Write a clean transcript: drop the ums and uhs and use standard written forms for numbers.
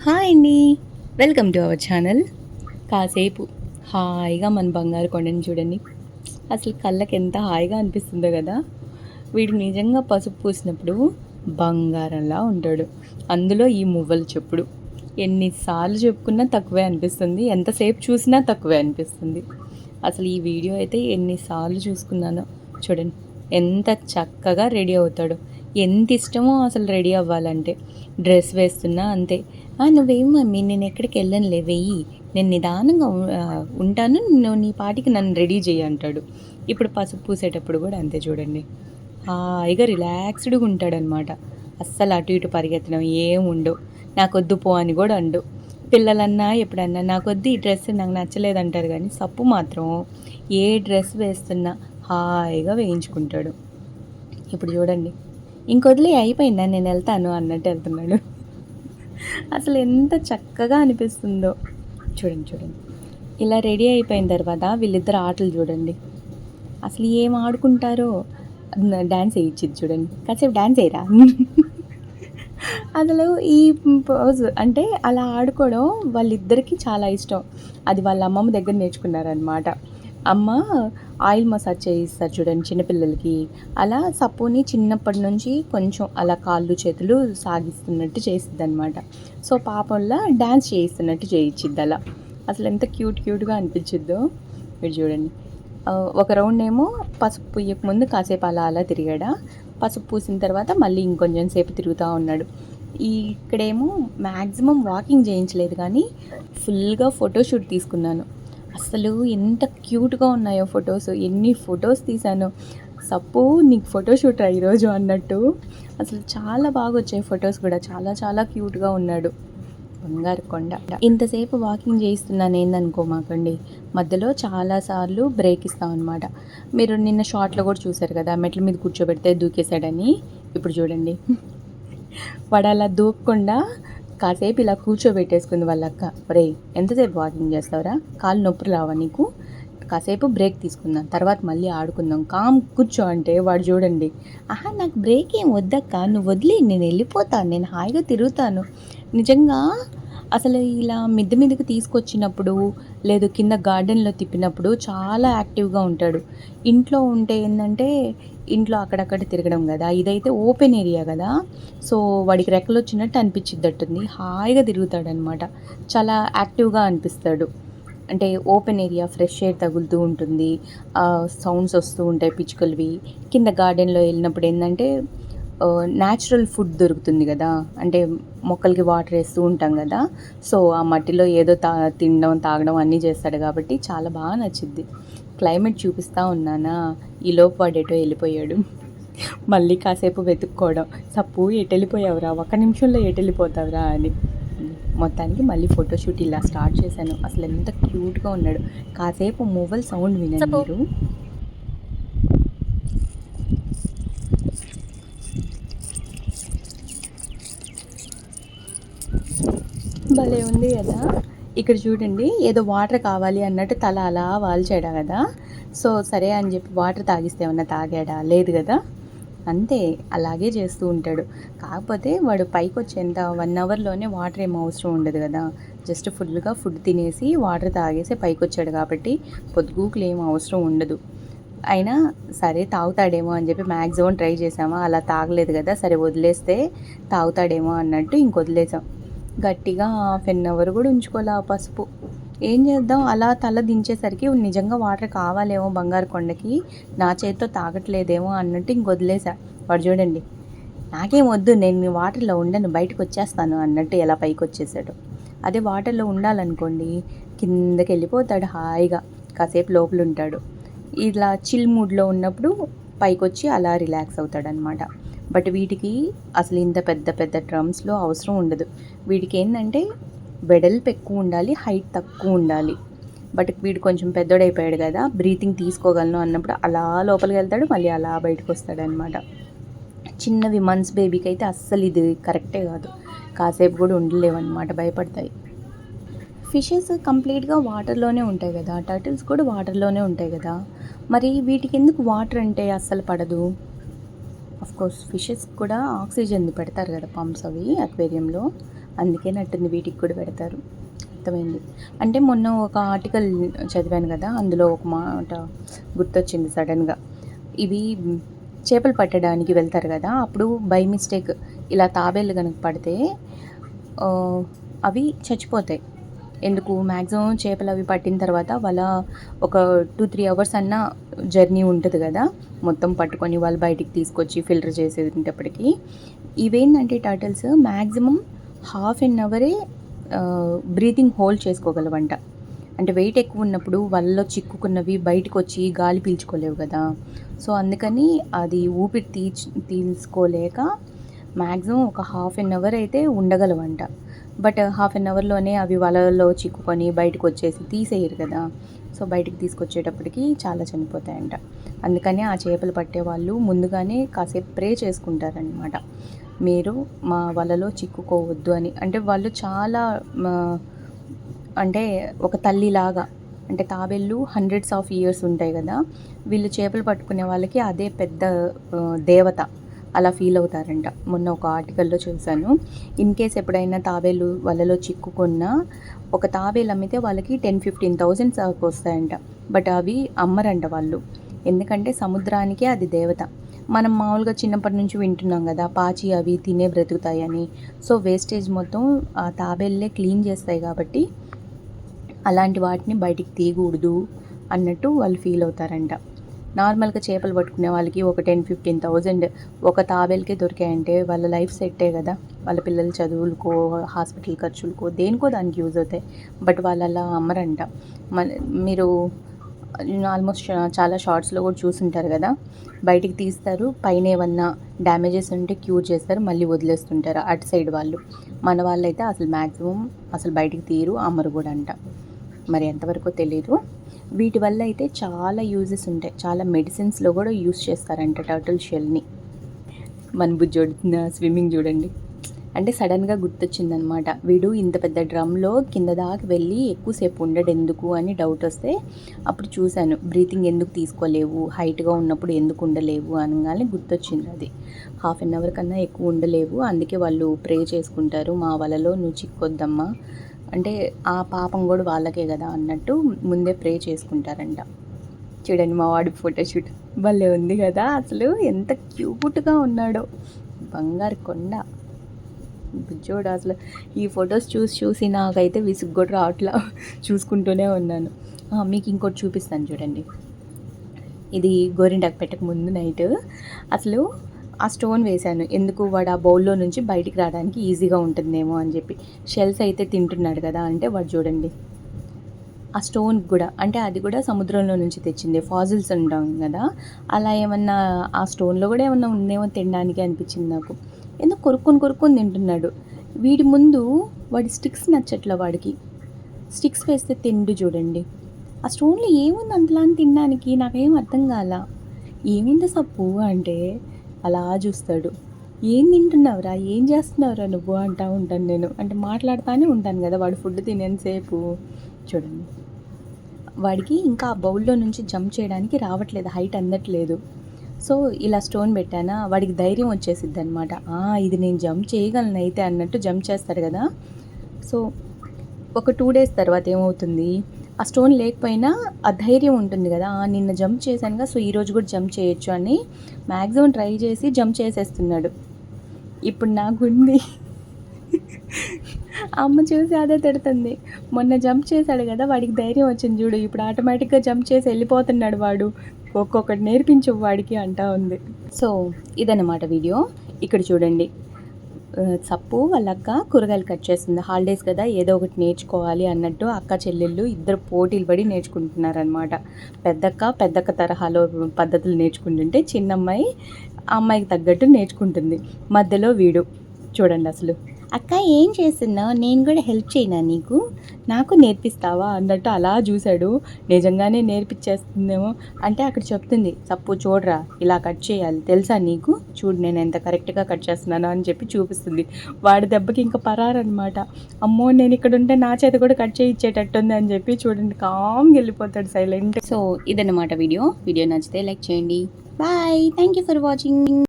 Hi అండి. Welcome to our channel. కాసేపు హాయిగా మన బంగారు కొండని చూడండి. అసలు కళ్ళకి ఎంత హాయిగా అనిపిస్తుందో కదా. వీడు నిజంగా పసుపు పూసినప్పుడు బంగారంలా ఉంటాడు. అందులో ఈ మువ్వల చెప్పుడు ఎన్నిసార్లు చెప్పుకున్నా తక్కువే అనిపిస్తుంది, ఎంతసేపు చూసినా తక్కువే అనిపిస్తుంది. అసలు ఈ వీడియో అయితే ఎన్నిసార్లు చూసుకున్నానో చూడండి. ఎంత చక్కగా రెడీ అవుతాడు. ఎంత ఇష్టమో అసలు రెడీ అవ్వాలంటే. డ్రెస్ వేస్తున్నా అంతే. నువ్వేం మమ్మీ, నేను ఎక్కడికి వెళ్ళనులే, వెయ్యి, నేను నిదానంగా ఉంటాను, నువ్వు నీ పాటికి నన్ను రెడీ చేయి అంటాడు. ఇప్పుడు పసుపు పూసేటప్పుడు కూడా అంతే చూడండి. హాయిగా రిలాక్స్డ్గా ఉంటాడనమాట. అస్సలు అటు ఇటు పరిగెత్తడం ఏం ఉండవు. నాకొద్దు పో అని కూడా అండు. పిల్లలన్నా ఎప్పుడన్నా నాకొద్దు ఈ డ్రెస్ నాకు నచ్చలేదంటారు, కానీ సప్పు మాత్రం ఏ డ్రెస్ వేస్తున్నా హాయిగా వేయించుకుంటాడు. ఇప్పుడు చూడండి, ఇంకొదిలే అయిపోయిందా, నేను వెళ్తాను అన్నట్టు వెళ్తున్నాడు. అసలు ఎంత చక్కగా అనిపిస్తుందో చూడండి చూడండి. ఇలా రెడీ అయిపోయిన తర్వాత వీళ్ళిద్దరు ఆటలు చూడండి. అసలు ఏం ఆడుకుంటారో. డ్యాన్స్ వేయించింది చూడండి, కాసేపు డ్యాన్స్ వేయరా. అసలు ఈ పోజ్ అంటే అలా ఆడుకోవడం వాళ్ళిద్దరికీ చాలా ఇష్టం. అది వాళ్ళ అమ్మమ్మ దగ్గర నేర్చుకున్నారనమాట. అమ్మ ఆయిల్ మసాజ్ చేయిస్తారు చూడండి చిన్నపిల్లలకి. అలా సప్పుని చిన్నప్పటి నుంచి కొంచెం అలా కాళ్ళు చేతులు సాగిస్తున్నట్టు చేసిద్ది అనమాట. సో పాపంలా డ్యాన్స్ చేయిస్తున్నట్టు చేయించిద్ది అలా. అసలు ఎంత క్యూట్గా అనిపించిద్దో. మీరు చూడండి. ఒక రౌండ్ ఏమో పసుపు పూయక ముందు కాసేపు అలా అలా తిరిగాడా. పసుపు పూసిన తర్వాత మళ్ళీ ఇంకొంచెం సేపు తిరుగుతూ ఉన్నాడు. ఇక్కడేమో మ్యాక్సిమం వాకింగ్ చేయించలేదు, కానీ ఫుల్గా ఫోటోషూట్ తీసుకున్నాను. అసలు ఎంత క్యూట్గా ఉన్నాయో ఫొటోస్. ఎన్ని ఫొటోస్ తీశాను. సప్పు నీకు ఫోటోషూట్ ఈరోజు అన్నట్టు. అసలు చాలా బాగా వచ్చాయి ఫొటోస్ కూడా. చాలా చాలా క్యూట్గా ఉన్నాడు బంగారు కొండ. ఇంతసేపు వాకింగ్ చేయిస్తున్నాను ఏందనుకోమాకండి. మధ్యలో చాలాసార్లు బ్రేక్ ఇస్తామన్నమాట. మీరు నిన్న షార్ట్లో కూడా చూశారు కదా, మెట్ల మీద కూర్చోబెడితే దూకేశాడని. ఇప్పుడు చూడండి, వాడు అలా దూకకుండా కాసేపు ఇలా కూర్చోబెట్టేసుకుంది వాళ్ళ అక్క. రే, ఎంతసేపు వాకింగ్ చేస్తావురా, కాళ్ళు నొప్పులు రావా నీకు, కాసేపు బ్రేక్ తీసుకుందాం, తర్వాత మళ్ళీ ఆడుకుందాం, కామ్ కూర్చో అంటే వాడు చూడండి, నాకు బ్రేక్ ఏం వద్దక్క, నువ్వు వదిలే, నేను వెళ్ళిపోతాను, నేను హాయిగా తిరుగుతాను. నిజంగా అసలు ఇలా మిద్దె మీదకి తీసుకొచ్చినప్పుడు లేదు కింద గార్డెన్లో తిప్పినప్పుడు చాలా యాక్టివ్గా ఉంటాడు. ఇంట్లో ఉంటే ఏంటంటే ఇంట్లో అక్కడక్కడ తిరగడం కదా, ఇదైతే ఓపెన్ ఏరియా కదా. సో వాడికి రెక్కలు వచ్చినట్టు అనిపించిద్దట్టుంది, హాయిగా తిరుగుతాడనమాట. చాలా యాక్టివ్గా అనిపిస్తాడు. అంటే ఓపెన్ ఏరియా, ఫ్రెష్ ఎయిర్ తగులుతూ ఉంటుంది, సౌండ్స్ వస్తూ ఉంటాయి పిచ్చుకలవి. కింద గార్డెన్లో వెళ్ళినప్పుడు ఏంటంటే న్యాచురల్ ఫుడ్ దొరుకుతుంది కదా, అంటే మొక్కలకి వాటర్ వేస్తూ ఉంటాం కదా. సో ఆ మట్టిలో ఏదో తినడం తాగడం అన్నీ చేస్తాడు కాబట్టి చాలా బాగా నచ్చింది. క్లైమేట్ చూపిస్తూ ఉన్నానా, ఈలోపు వాడేటో వెళ్ళిపోయాడు. మళ్ళీ కాసేపు వెతుక్కోవడం, సప్పు ఎటు వెళ్ళిపోయావురా, ఒక్క నిమిషంలో ఎటు వెళ్ళిపోతావురా అని. మొత్తానికి మళ్ళీ ఫోటోషూట్ ఇలా స్టార్ట్ చేశాను. అసలు ఎంత క్యూట్గా ఉన్నాడు. కాసేపు మొబైల్ సౌండ్ వినండి మీరు. భలే ఉంది కదా. ఇక్కడ చూడండి, ఏదో వాటర్ కావాలి అన్నట్టు తల అలా వాల్చాడా కదా. సో సరే అని చెప్పి వాటర్ తాగిస్తే ఏమన్నా తాగాడా, లేదు కదా. అంతే, అలాగే చేస్తూ ఉంటాడు. కాకపోతే వాడు పైకి వచ్చేంత 1 అవర్లోనే వాటర్ ఏం అవసరం ఉండదు కదా. జస్ట్ ఫుల్గా ఫుడ్ తినేసి వాటర్ తాగేసి పైకి వచ్చాడు కాబట్టి పొద్దుగూకులు ఏం అవసరం ఉండదు. అయినా సరే తాగుతాడేమో అని చెప్పి మ్యాక్సిమం ట్రై చేసామా, అలా తాగలేదు కదా, సరే వదిలేస్తే తాగుతాడేమో అన్నట్టు ఇంకొదిలేసాం. గట్టిగా 1/2 అవర్ కూడా ఉంచుకోలే ఆ పసుపు. ఏం చేద్దాం, అలా తల దించేసరికి నిజంగా వాటర్ కావాలేమో బంగారు కొండకి, నా చేతితో తాగట్లేదేమో అన్నట్టు ఇంకొదిలేసా. వాడు చూడండి, నాకేం వద్దు, నేను మీ వాటర్లో ఉండను, బయటకు వచ్చేస్తాను అన్నట్టు ఎలా పైకి వచ్చేసాడు. అదే వాటర్లో ఉండాలనుకోండి కిందకి వెళ్ళిపోతాడు హాయిగా, కాసేపు లోపల ఉంటాడు. ఇలా చిల్ మూడ్లో ఉన్నప్పుడు పైకి వచ్చి అలా రిలాక్స్ అవుతాడనమాట. బట్ వీటికి అసలు ఇంత పెద్ద పెద్ద డ్రమ్స్లో అవసరం ఉండదు. వీడికి ఏంటంటే వెడల్పు ఎక్కువ ఉండాలి, హైట్ తక్కువ ఉండాలి. బట్ వీడు కొంచెం పెద్దోడైపోయాడు కదా, బ్రీతింగ్ తీసుకోగలను అన్నప్పుడు అలా లోపలికి వెళ్తాడు, మళ్ళీ అలా బయటకు వస్తాడనమాట. చిన్నవి మంత్స్ బేబీకి అయితే అస్సలు ఇది కరెక్టే కాదు, కాసేపు కూడా ఉండలేవన్నమాట, భయపడతాయి. ఫిషెస్ కంప్లీట్గా వాటర్లోనే ఉంటాయి కదా, టర్టిల్స్ కూడా వాటర్లోనే ఉంటాయి కదా, మరి వీటికి ఎందుకు వాటర్ అంటే అస్సలు పడదు? కోర్స్ ఫిషెస్ కూడా ఆక్సిజన్ పెడతారు కదా, పంప్స్ అవి అక్వేరియంలో, అందుకే నట్టుంది వీటికి కూడా పెడతారు. అర్థమైంది. అంటే మొన్న ఒక ఆర్టికల్ చదివాను కదా, అందులో ఒక మాట గుర్తొచ్చింది సడన్గా. ఇవి చేపలు పట్టడానికి వెళ్తారు కదా, అప్పుడు బై మిస్టేక్ ఇలా తాబేళ్ళు కనుక పడితే అవి చచ్చిపోతాయి. ఎందుకు, మ్యాక్సిమం చేపలు అవి పట్టిన తర్వాత వాళ్ళ ఒక 2-3 అవర్స్ అన్న జర్నీ ఉంటుంది కదా, మొత్తం పట్టుకొని వాళ్ళు బయటికి తీసుకొచ్చి ఫిల్టర్ చేసేటప్పటికి. ఇవేంటంటే టర్టిల్స్ మ్యాక్సిమం హాఫ్ అన్ అవరే బ్రీతింగ్ హోల్డ్ చేసుకోగలవంట. అంటే వెయిట్ ఎక్కువ ఉన్నప్పుడు వాళ్ళలో చిక్కుకున్నవి బయటకు వచ్చి గాలి పీల్చుకోలేవు కదా, సో అందుకని అది ఊపిరి తీసుకోలేక మ్యాక్సిమం ఒక హాఫ్ అన్ అవర్ అయితే ఉండగలవంట. బట్ హాఫ్ అన్ అవర్లోనే అవి వలలో చిక్కుకొని బయటకు వచ్చేసి తీసేయరు కదా, సో బయటికి తీసుకొచ్చేటప్పటికి చాలా చనిపోతాయంట. అందుకని ఆ చేపలు పట్టే వాళ్ళు ముందుగానే కాసేపు ప్రే చేసుకుంటారనమాట, మీరు మా వలలో చిక్కుకోవద్దు అని. అంటే వాళ్ళు చాలా అంటే ఒక తల్లిలాగా, అంటే తాబేళ్ళు హండ్రెడ్స్ ఆఫ్ ఇయర్స్ ఉంటాయి కదా, వీళ్ళు చేపలు పట్టుకునే వాళ్ళకి అదే పెద్ద దేవత, అలా ఫీల్ అవుతారంట. మొన్న ఒక ఆర్టికల్లో చూశాను. ఇన్ కేస్ ఎప్పుడైనా తాబేలు వలలో చిక్కుకున్నా ఒక తాబేలు అమ్మితే వాళ్ళకి 10,000-15,000 దాకా వస్తాయంట. బట్ అవి అమ్మరంట వాళ్ళు, ఎందుకంటే సముద్రానికే అది దేవత. మనం మామూలుగా చిన్నప్పటి నుంచి వింటున్నాం కదా, పాచి అవి తినే బ్రతుకుతాయని. సో వేస్టేజ్ మొత్తం ఆ తాబేళ్ళే క్లీన్ చేస్తాయి కాబట్టి అలాంటి వాటిని బయటికి తీయకూడదు అన్నట్టు వాళ్ళు ఫీల్ అవుతారంట. నార్మల్గా చేపలు పట్టుకునే వాళ్ళకి ఒక 10,000-15,000 ఒక తాబేలకే దొరికాయంటే వాళ్ళ లైఫ్ సెట్టే కదా, వాళ్ళ పిల్లల చదువులకో హాస్పిటల్ ఖర్చులకో దేనికో దానికి యూజ్ అవుతాయి. బట్ వాళ్ళు అలా అమ్మరంట. మీరు ఆల్మోస్ట్ చాలా షార్ట్స్లో కూడా చూసుంటారు కదా, బయటికి తీస్తారు, పైన ఏమన్నా డ్యామేజెస్ ఉంటే క్యూర్ చేస్తారు, మళ్ళీ వదిలేస్తుంటారు అటు సైడ్ వాళ్ళు. మన వాళ్ళైతే అసలు మ్యాక్సిమం అసలు బయటికి తీరు, అమ్మరు కూడా అంట. మరి ఎంతవరకు తెలియదు. వీటి వల్ల అయితే చాలా యూజెస్ ఉంటాయి, చాలా మెడిసిన్స్లో కూడా యూజ్ చేస్తారంట టర్టిల్ షెల్ని. మన బుజ్జోడుతున్న స్విమ్మింగ్ చూడండి, అంటే సడన్గా గుర్తొచ్చిందనమాట. వీడు ఇంత పెద్ద డ్రమ్లో కింద దాకా వెళ్ళి ఎక్కువసేపు ఉండడు ఎందుకు అని డౌట్ వస్తే అప్పుడు చూశాను, బ్రీతింగ్ ఎందుకు తీసుకోలేవు, హైట్గా ఉన్నప్పుడు ఎందుకు ఉండలేవు అనగానే గుర్తొచ్చింది అది. హాఫ్ అన్ అవర్ కన్నా ఎక్కువ ఉండలేవు, అందుకే వాళ్ళు ప్రే చేసుకుంటారు, మా వలలో నువ్వు చిక్కొద్దమ్మా, అంటే ఆ పాపం కూడా వాళ్ళకే కదా అన్నట్టు ముందే ప్రే చేసుకుంటారంట. చూడండి మా వాడి ఫోటోషూట్ భలే ఉంది కదా, అసలు ఎంత క్యూట్గా ఉన్నాడో, బంగారు కొండ బుజ్జోడు. అసలు ఈ ఫొటోస్ చూసి నాకైతే విసుగు కూడా రావట్లా, చూసుకుంటూనే ఉన్నాను. మీకు ఇంకోటి చూపిస్తాను చూడండి. ఇది గోరింటాకు పెట్టక ముందు నైట్ అసలు ఆ స్టోన్ వేశాను, ఎందుకు వాడు ఆ బౌల్లో నుంచి బయటికి రావడానికి ఈజీగా ఉంటుందేమో అని చెప్పి. షెల్స్ అయితే తింటున్నాడు కదా, అంటే వాడు చూడండి ఆ స్టోన్ కూడా, అంటే అది కూడా సముద్రంలో నుంచి తెచ్చింది, ఫాజిల్స్ ఉంటాం కదా, అలా ఏమన్నా ఆ స్టోన్లో కూడా ఏమన్నా ఉందేమో తినడానికి అనిపించింది నాకు. ఎందుకు కొరుక్కొని తింటున్నాడు. వీడి ముందు వాడి స్టిక్స్ నచ్చట్ల, వాడికి స్టిక్స్ వేస్తే తిండు చూడండి. ఆ స్టోన్లో ఏముంది అంతలా తినడానికి, నాకేం అర్థం కాల. ఏముంది సప్పు అంటే అలా చూస్తాడు. ఏం తింటున్నావురా, ఏం చేస్తున్నావురా నువ్వు అంటూ ఉంటాను నేను, అంటే మాట్లాడుతూనే ఉంటాను కదా వాడు ఫుడ్ తినేంతసేపు. చూడండి వాడికి ఇంకా ఆ బౌల్లో నుంచి జంప్ చేయడానికి రావట్లేదు, హైట్ అందట్లేదు. సో ఇలా స్టోన్ పెట్టానా, వాడికి ధైర్యం వచ్చేసిద్ది అనమాట, ఇది నేను జంప్ చేయగలను అయితే అన్నట్టు జంప్ చేస్తాడు కదా. సో ఒక 2 days తర్వాత ఏమవుతుంది, ఆ స్టోన్ లేకపోయినా ఆ ధైర్యం ఉంటుంది కదా, నిన్న జంప్ చేశానుగా, సో ఈరోజు కూడా జంప్ చేయొచ్చు అని మ్యాక్సిమం ట్రై చేసి జంప్ చేసేస్తున్నాడు. ఇప్పుడు నాకుంది అమ్మ చూసి అదే తిడుతుంది, మొన్న జంప్ చేశాడు కదా వాడికి ధైర్యం వచ్చింది చూడు, ఇప్పుడు ఆటోమేటిక్గా జంప్ చేసి వెళ్ళిపోతున్నాడు వాడు, ఒక్కొక్కటి నేర్పించు వాడికి అంటా ఉంది. సో ఇదన్నమాట వీడియో. ఇక్కడ చూడండి, సప్పు వాళ్ళ అక్క కూరగాయలు కట్ చేస్తుంది, హాలిడేస్ కదా ఏదో ఒకటి నేర్చుకోవాలి అన్నట్టు అక్క చెల్లెళ్ళు ఇద్దరు పోటీలు పడి నేర్చుకుంటున్నారనమాట. పెద్దక్క తరహాలో పద్ధతులు నేర్చుకుంటుంటే చిన్నమ్మాయి ఆ అమ్మాయికి తగ్గట్టు నేర్చుకుంటుంది. మధ్యలో వీడు చూడండి, అసలు అక్క ఏం చేస్తున్నావు, నేను కూడా హెల్ప్ చేయనా నీకు, నాకు నేర్పిస్తావా అన్నట్టు అలా చూశాడు. నిజంగానే నేర్పించేస్తుందేమో అంటే అక్కడ చెప్తుంది, సప్పు చూడరా ఇలా కట్ చేయాలి తెలుసా నీకు, చూడు నేను ఎంత కరెక్ట్గా కట్ చేస్తున్నాను అని చెప్పి చూపిస్తుంది. వాడి దెబ్బకి ఇంకా పరారనమాట, అమ్మో నేను ఇక్కడ ఉంటే నా చేత కూడా కట్ చేయించేటట్టుంది అని చెప్పి చూడండి కామ్గా వెళ్ళిపోతాడు సైలెంట్. సో ఇదన్నమాట వీడియో నచ్చితే లైక్ చేయండి. Bye, thank you for watching.